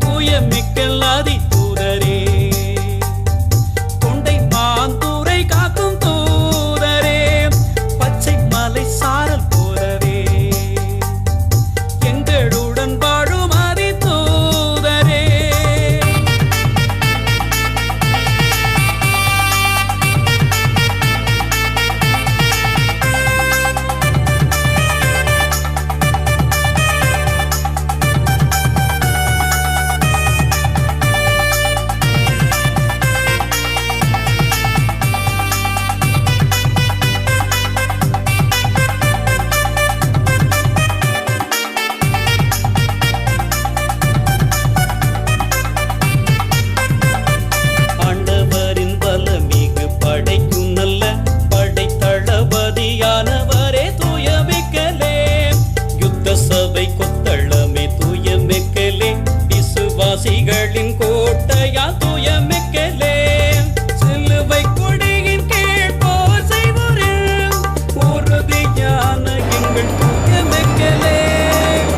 தூய மிக்கல் ஆதி தூதரே கொண்டை மாந்தூரை காக்கும் தூதரே பச்சை மலை சாரல் போலவே எங்களுடன் வாழும் ஆதி தூதரே. ஆண்டவரின் பலமிகு படைக்கும் நல்ல படை தளபதியானவரே தூய மிக்கலே யுத்த சபை கொத்தளமே தூய மிக்கலே விசுவாசிகளின் கோட்டையா தூய மிக்கலே சிலுவை கொடியின் கீழ் போர் செய்வோரில் உறுதியான எங்கள் தூய மிக்கலே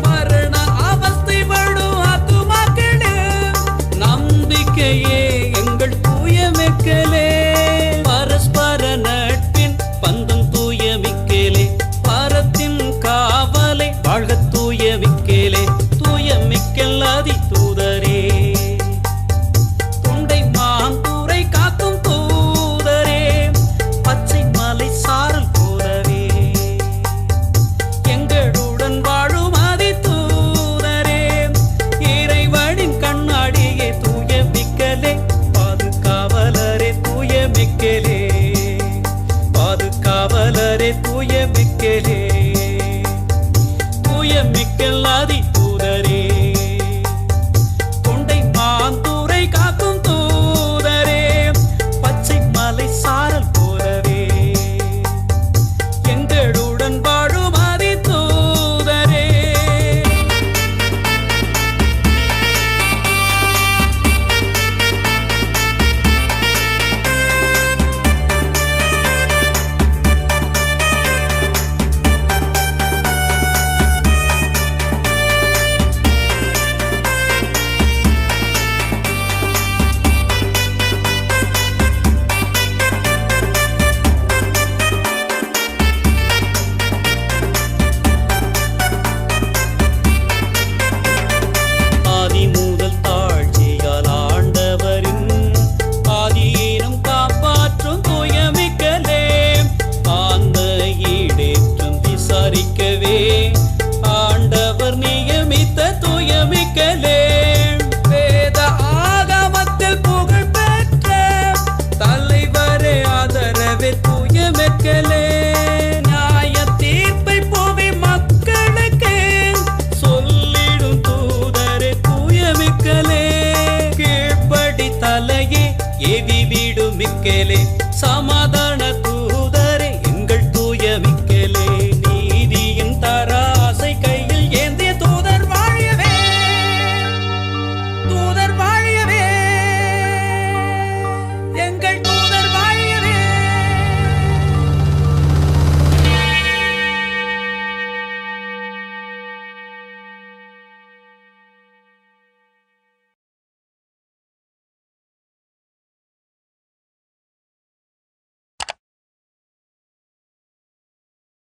மரண அவஸ்தை வடும் ஆத்துமாக்களே நம்பிக்கையே எங்கள் தூய மிக்கலே பரஸ்பர நட்பின் பந்தம் தூய மிக்கலே பரத்தின் காவலை வாழ்க தூய மிக்கலே தூய மிக்கல் ஆதி தூதரே தொண்டை மாந்தூரை காக்கும் தூதரே பச்சை மலை சாரல் போலவே எங்களுடன் வாழும் ஆதி தூதரே இறைவனின் கண்ணாடியே தூய மிக்கலே பாதுகாவலரே தூய மிக்கலே பாதுகாவலரே தூய மிக்கலே தூய மிக்கல் ஆதி தூதரே கொண்டை மாந்தூரை காக்கும் தூதரே பச்சை மலை சாரல் போலவே எங்களுடன் வாழும் ஆதி தூதரே. ஆதி முதல் தாழ்ச்சியால் ஆண்டவரின் ஆதியினம் காப்பாற்றும் தூய மிக்கலே ஆந்த ஈடேற்றம் விசாரிக்கவே ஆண்டவர் நியமித்த தூய மிக்கலே வேத ஆகமத்தில் புகழ் பெற்ற தலைவரே ஆதரவே தூய மிக்கலே நியாய தீர்ப்பை புவி மக்களுக்கு சொல்லிடும் தூதரே தூய மிக்கலே கீழ்ப்படி தலையே ஏவி விடும் மிக்கலே சமா